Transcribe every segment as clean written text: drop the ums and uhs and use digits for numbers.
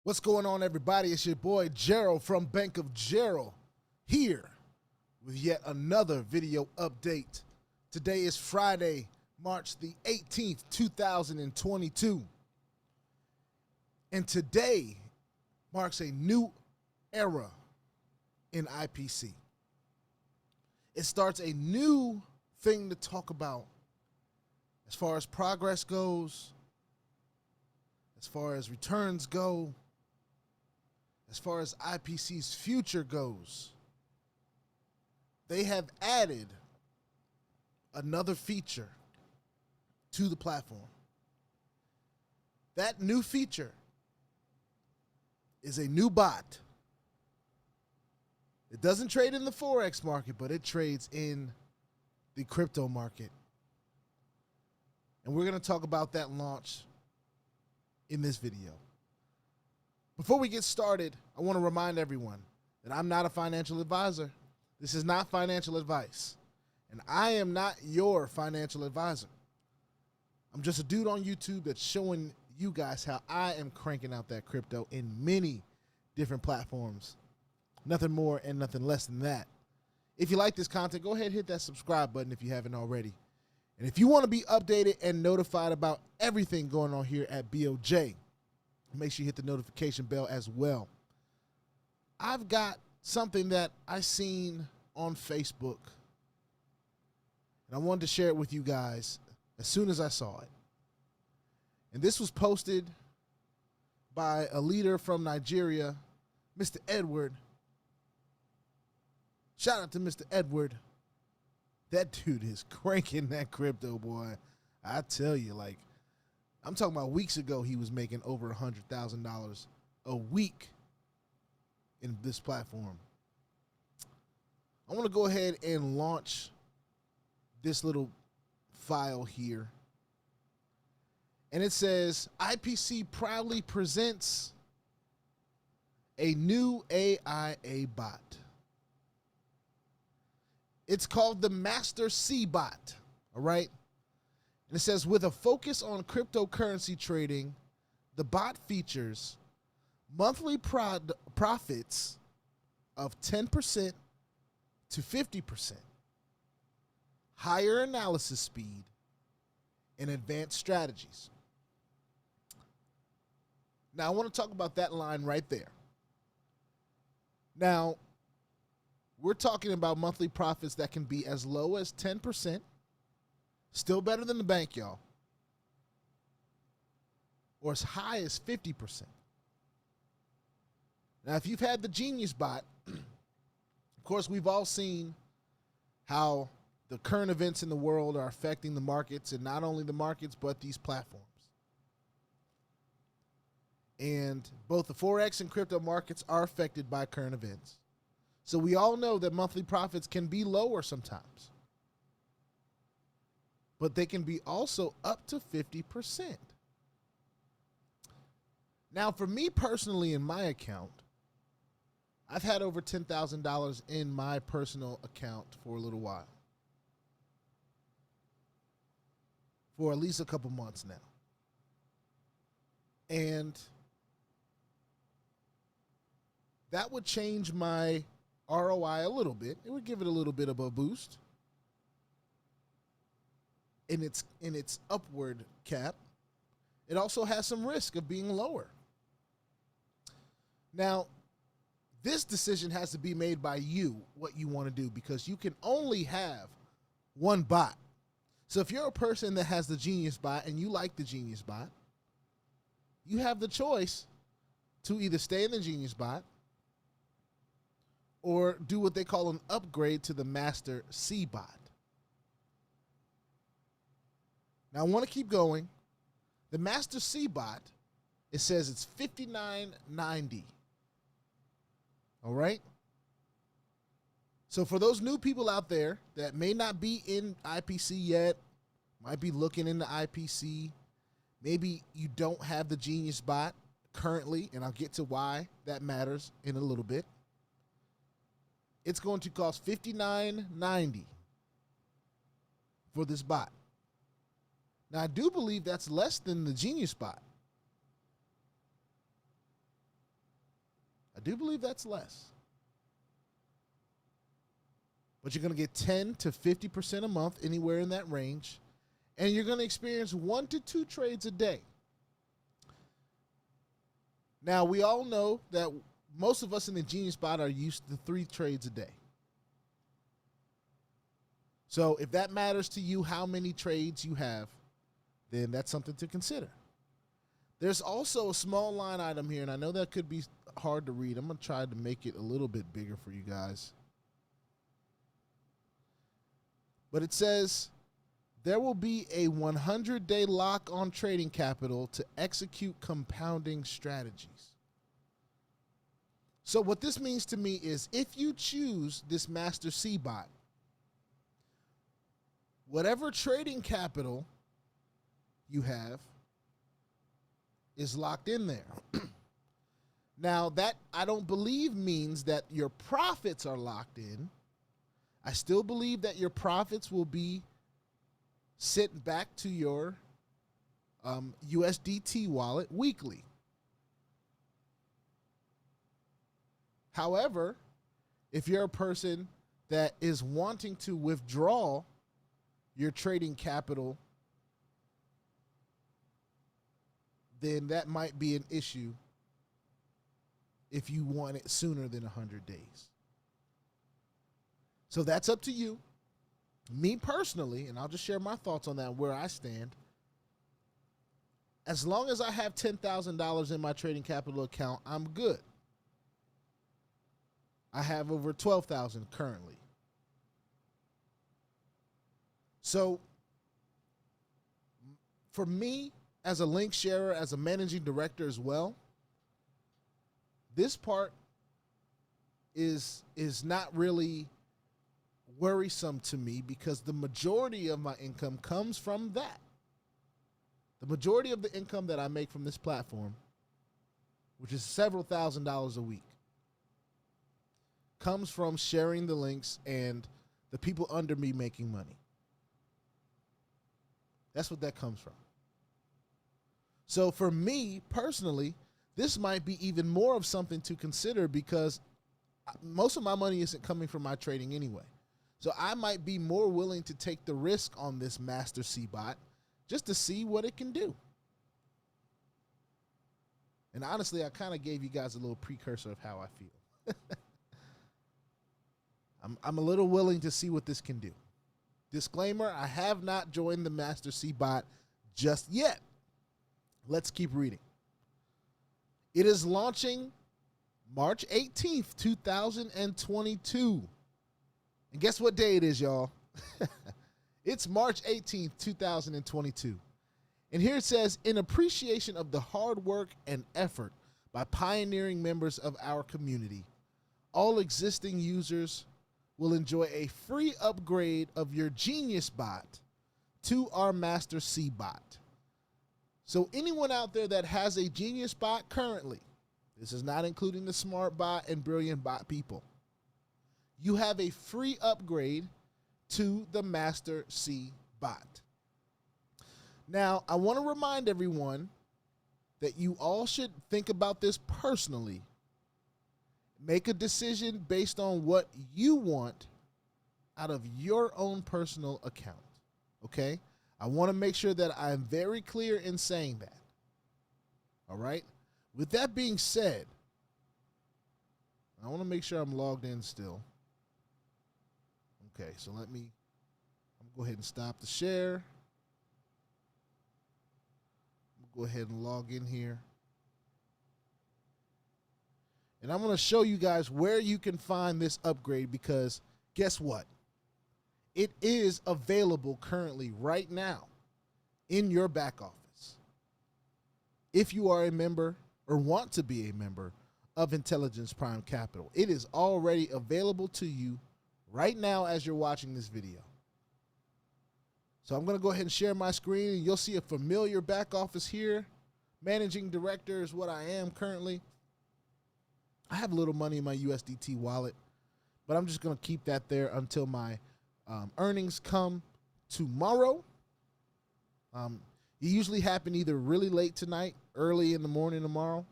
What's going on, everybody? It's your boy Gerald from Bank of Gerald here with yet another video update. Today is Friday, March the 18th, 2022. And today marks a new era in IPC. It starts a new thing to talk about as far as progress goes, as far as returns go, as far as IPC's future goes. They have added another feature to the platform. That new feature is a new bot. It doesn't trade in the Forex market, but it trades in the crypto market. And we're going to talk about that launch in this video. Before we get started, I want to remind everyone that I'm not a financial advisor. This is not financial advice. And I am not your financial advisor. I'm just a dude on YouTube that's showing you guys how I am cranking out that crypto in many different platforms. Nothing more and nothing less than that. If you like this content, go ahead and hit that subscribe button if you haven't already. And if you want to be updated and notified about everything going on here at BOJ, make sure you hit the notification bell as well. I've got something that I seen on Facebook, and I wanted to share it with you guys as soon as I saw it. And this was posted by a leader from Nigeria, Mr. Edward. Shout out to Mr. Edward. That dude is cranking that crypto, boy. I tell you, like, I'm talking about weeks ago, he was making over $100,000 a week in this platform. I want to go ahead and launch this little file here. And it says, IPC proudly presents a new AIA bot. It's called the Master C bot, all right? And it says, with a focus on cryptocurrency trading, the bot features monthly profits of 10% to 50%, higher analysis speed, and advanced strategies. Now, I want to talk about that line right there. Now, we're talking about monthly profits that can be as low as 10%, still better than the bank, y'all, or as high as 50%. Now, if you've had the Genius bot, of course, we've all seen how the current events in the world are affecting the markets, and not only the markets, but these platforms. And both the Forex and crypto markets are affected by current events. So we all know that monthly profits can be lower sometimes, but they can be also up to 50%. Now, for me personally, in my account, I've had over $10,000 in my personal account for a little while, for at least a couple months now. And that would change my ROI a little bit. It would give it a little bit of a boost in its upward cap. It also has some risk of being lower. Now, this decision has to be made by you, what you want to do, because you can only have one bot. So if you're a person that has the Genius bot and you like the Genius bot, you have the choice to either stay in the Genius bot or do what they call an upgrade to the Master C bot. Now, I want to keep going. The Master C bot, it says it's $59.90. All right? So for those new people out there that may not be in IPC yet, might be looking into IPC, maybe you don't have the Genius bot currently, and I'll get to why that matters in a little bit. It's going to cost $59.90 for this bot. Now, I do believe that's less than the Genius bot. do believe that's less. But you're going to get 10 to 50% a month, anywhere in that range. And you're going to experience 1 to 2 trades a day. Now, we all know that most of us in the Genius Bot are used to 3 trades a day. So if that matters to you, how many trades you have, then that's something to consider. There's also a small line item here, and I know that could be hard to read. I'm going to try to make it a little bit bigger for you guys. But it says, there will be a 100-day lock on trading capital to execute compounding strategies. So what this means to me is, if you choose this Master C bot, whatever trading capital you have is locked in there. Now, that I don't believe means that your profits are locked in. I still believe that your profits will be sent back to your USDT wallet weekly. However, if you're a person that is wanting to withdraw your trading capital, then that might be an issue if you want it sooner than 100 days. So that's up to you. Me personally, and I'll just share my thoughts on that, where I stand. As long as I have $10,000 in my trading capital account, I'm good. I have over 12,000 currently. So for me, as a link sharer, as a managing director as well, this part is not really worrisome to me, because the majority of my income comes from that. The majority of the income that I make from this platform, which is several $1,000s a week, comes from sharing the links and the people under me making money. That's what that comes from. So for me personally, this might be even more of something to consider, because most of my money isn't coming from my trading anyway. So I might be more willing to take the risk on this Master C bot just to see what it can do. And honestly, I kind of gave you guys a little precursor of how I feel. I'm a little willing to see what this can do. Disclaimer, I have not joined the Master C bot just yet. Let's keep reading. It is launching March 18th, 2022. And guess what day it is, y'all? It's March 18th, 2022. And here it says, in appreciation of the hard work and effort by pioneering members of our community, all existing users will enjoy a free upgrade of your Genius bot to our Master C bot. So anyone out there that has a Genius bot currently, this is not including the Smart Bot and Brilliant Bot people, you have a free upgrade to the Master C bot. Now, I want to remind everyone that you all should think about this personally. Make a decision based on what you want out of your own personal account, okay? I want to make sure that I'm very clear in saying that, all right? With that being said, I want to make sure I'm logged in still. Okay, so I'm going to go ahead and stop the share. Go ahead and log in here. And I'm going to show you guys where you can find this upgrade, because guess what? It is available currently right now in your back office. If you are a member or want to be a member of Intelligence Prime Capital, it is already available to you right now as you're watching this video. So I'm going to go ahead and share my screen, and you'll see a familiar back office here. Managing director is what I am currently. I have a little money in my USDT wallet, but I'm just going to keep that there until my earnings come tomorrow. It usually happen either really late tonight, early in the morning tomorrow.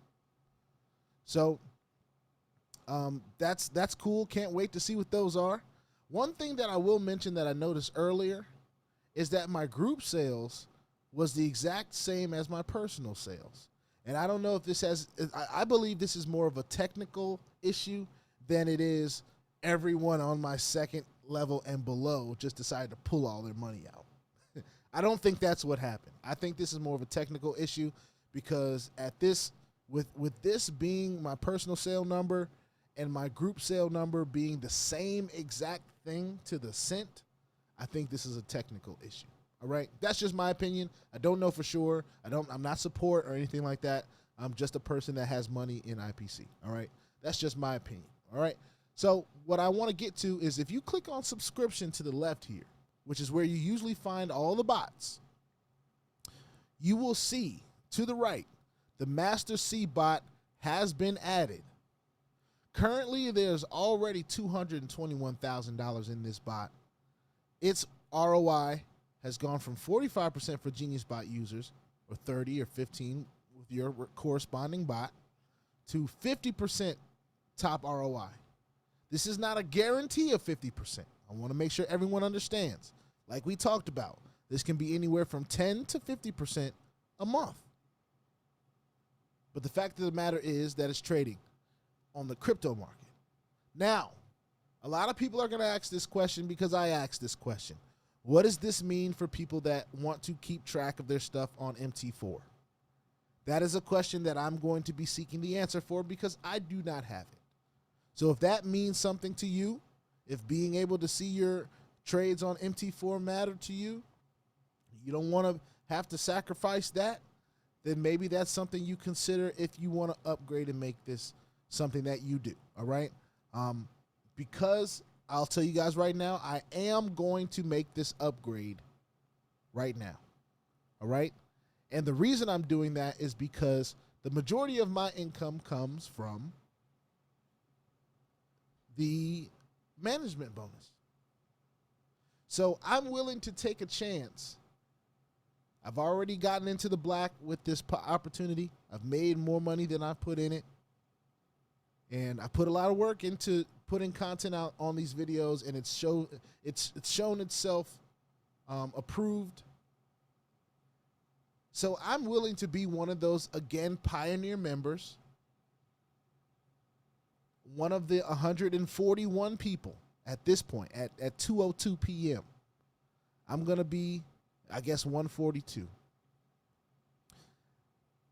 So That's cool. Can't wait to see what those are. One thing that I will mention that I noticed earlier is that my group sales was the exact same as my personal sales. And I don't know if this has, I believe this is more of a technical issue than it is everyone on my second level and below just decided to pull all their money out. I don't think that's what happened. I think this is more of a technical issue because at this, with this being my personal sale number and my group sale number being the same exact thing to the cent, I think this is a technical issue. All right, that's just my opinion. I don't know for sure. I'm not support or anything like that. I'm just a person that has money in IPC. All right, that's just my opinion. All right. So what I want to get to is if you click on subscription to the left here, which is where you usually find all the bots, you will see to the right, the Master C bot has been added. Currently, there's already $221,000 in this bot. Its ROI has gone from 45% for Genius Bot users, or 30 or 15 with your corresponding bot, to 50% top ROI. This is not a guarantee of 50%. I want to make sure everyone understands. Like we talked about, this can be anywhere from 10 to 50% a month. But the fact of the matter is that it's trading on the crypto market. Now, a lot of people are going to ask this question because I asked this question. What does this mean for people that want to keep track of their stuff on MT4? That is a question that I'm going to be seeking the answer for because I do not have it. So if that means something to you, if being able to see your trades on MT4 matter to you, you don't want to have to sacrifice that, then maybe that's something you consider if you want to upgrade and make this something that you do, all right? Because I'll tell you guys right now, I am going to make this upgrade right now, all right? And the reason I'm doing that is because the majority of my income comes from the management bonus. So I'm willing to take a chance. I've already gotten into the black with this opportunity. I've made more money than I've put in it. And I put a lot of work into putting content out on these videos, and it's shown itself approved. So I'm willing to be one of those, again, pioneer members, one of the 141 people at this point, at 2:02 p.m. I'm going to be, I guess, 142.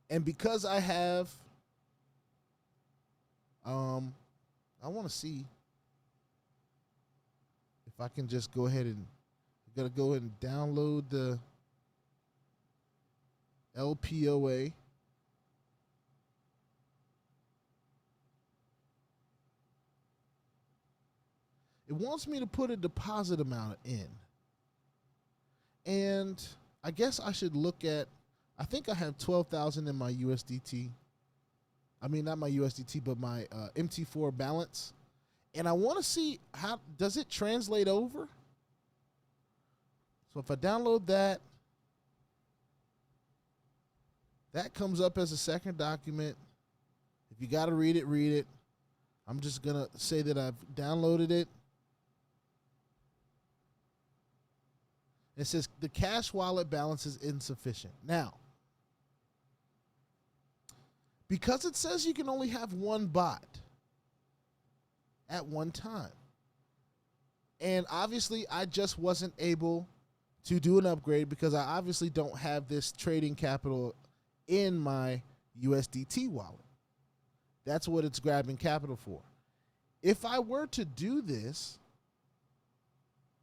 And because I have, I want to see if I can just go ahead and, I'm going to go ahead and download the LPOA. It wants me to put a deposit amount in. And I guess I should look at, I think I have 12,000 in my USDT. I mean, not my USDT, but my MT4 balance. And I want to see how, does it translate over? So if I download that, that comes up as a second document. If you got to read it, read it. I'm just going to say that I've downloaded it. It says the cash wallet balance is insufficient. Now, because it says you can only have one bot at one time, and obviously I just wasn't able to do an upgrade because I obviously don't have this trading capital in my USDT wallet. That's what it's grabbing capital for. If I were to do this,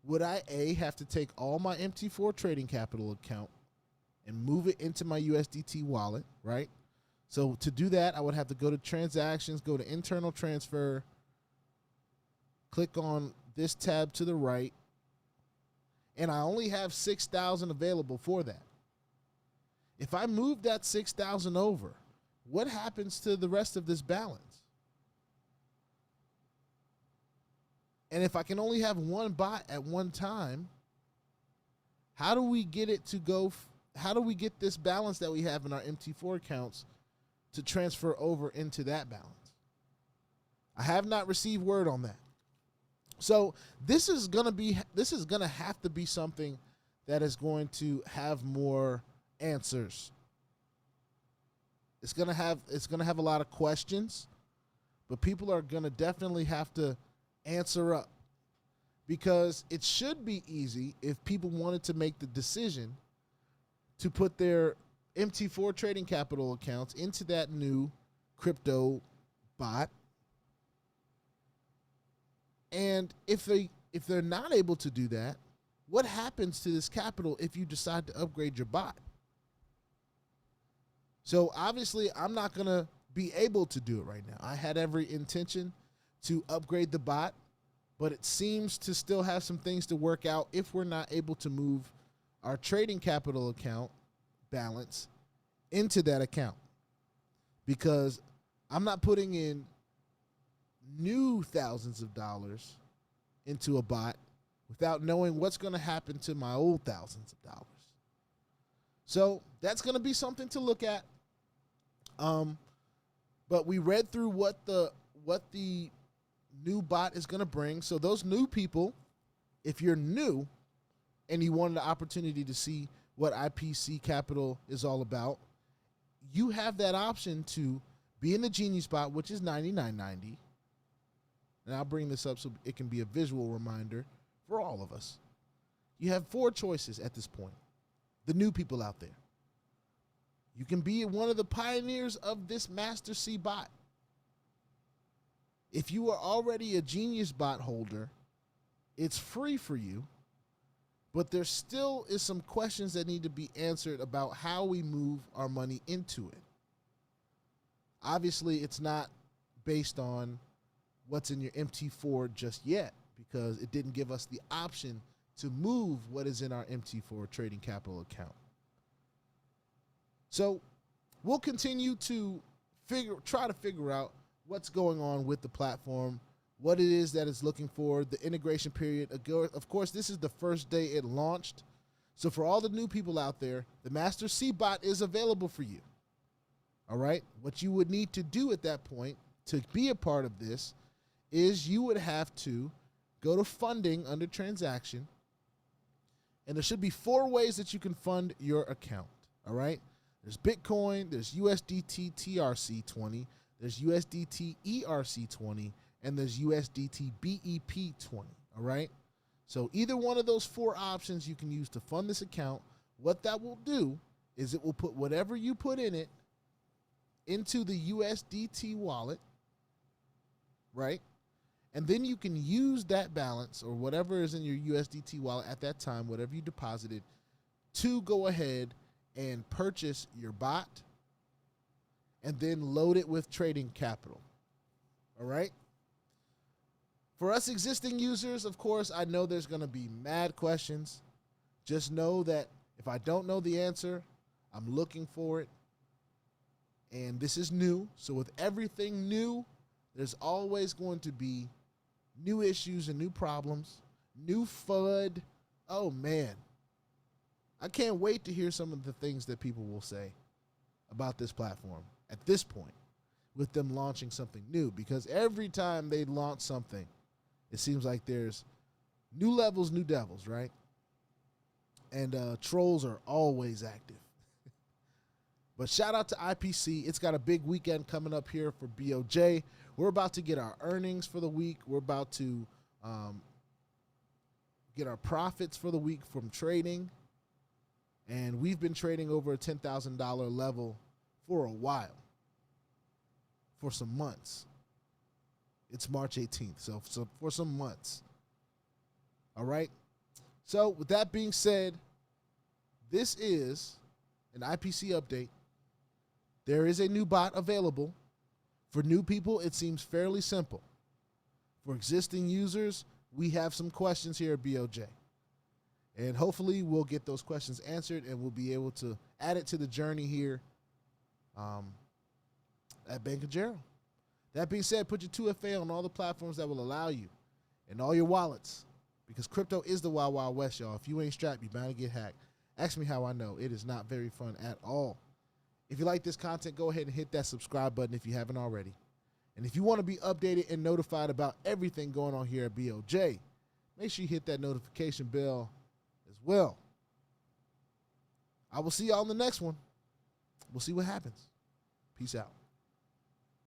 would I have to take all my MT4 trading capital account and move it into my USDT wallet, right? So to do that, I would have to go to transactions, go to internal transfer, click on this tab to the right, and I only have 6,000 available for that. If I move that 6,000 over, what happens to the rest of this balance? And if I can only have one bot at one time, how do we get it to go? How do we get this balance that we have in our MT4 accounts to transfer over into that balance? I have not received word on that. So this is gonna have to be something that is going to have more answers. It's gonna have a lot of questions, but people are gonna definitely have to answer up, because it should be easy if people wanted to make the decision to put their MT4 trading capital accounts into that new crypto bot. And if they're not able to do that, what happens to this capital if you decide to upgrade your bot? So obviously, I'm not going to be able to do it right now. I had every intention to upgrade the bot, but it seems to still have some things to work out if we're not able to move our trading capital account balance into that account, because I'm not putting in new thousands of dollars into a bot without knowing what's going to happen to my old thousands of dollars. So that's going to be something to look at. But we read through what the new bot is going to bring. So those new people, if you're new and you wanted the opportunity to see what IPC Capital is all about, you have that option to be in the Genius bot, which is $99.90. And I'll bring this up so it can be a visual reminder for all of us. You have 4 choices at this point. The new people out there. You can be one of the pioneers of this Master C bot. If you are already a Genius bot holder, it's free for you, but there still is some questions that need to be answered about how we move our money into it. Obviously, it's not based on what's in your MT4 just yet, because it didn't give us the option to move what is in our MT4 trading capital account. So we'll continue to try to figure out what's going on with the platform, what it is that it's looking for, the integration period. Of course, this is the first day it launched. So for all the new people out there, the Master C bot is available for you. All right. What you would need to do at that point to be a part of this is you would have to go to funding under transaction. And there should be 4 ways that you can fund your account. All right. There's Bitcoin, there's USDT TRC20, there's USDT ERC20, and there's USDT BEP20. All right. So either one of those 4 options you can use to fund this account. What that will do is it will put whatever you put in it into the USDT wallet, right? And then you can use that balance or whatever is in your USDT wallet at that time, whatever you deposited, to go ahead and purchase your bot and then load it with trading capital. All right? For us existing users, of course, I know there's going to be mad questions. Just know that if I don't know the answer, I'm looking for it. And this is new. So with everything new, there's always going to be new issues and new problems, new FUD. Oh, man. I can't wait to hear some of the things that people will say about this platform at this point with them launching something new, because every time they launch something, it seems like there's new levels, new devils, right? And trolls are always active. But shout out to IPC. It's got a big weekend coming up here for BOJ. We're about to get our earnings for the week. We're about to get our profits for the week from trading. And we've been trading over a $10,000 level for a while, for some months. It's March 18th, so for some months. All right? So with that being said, this is an IPC update. There is a new bot available. For new people, it seems fairly simple. For existing users, we have some questions here at BOJ. And hopefully we'll get those questions answered and we'll be able to add it to the journey here at Bank of Gerald. That being said, put your 2FA on all the platforms that will allow you and all your wallets, because crypto is the Wild Wild West, y'all. If you ain't strapped, you're bound to get hacked. Ask me how I know. It is not very fun at all. If you like this content, go ahead and hit that subscribe button if you haven't already. And if you want to be updated and notified about everything going on here at BOJ, make sure you hit that notification bell as well. I will see y'all in the next one. We'll see what happens. Peace out.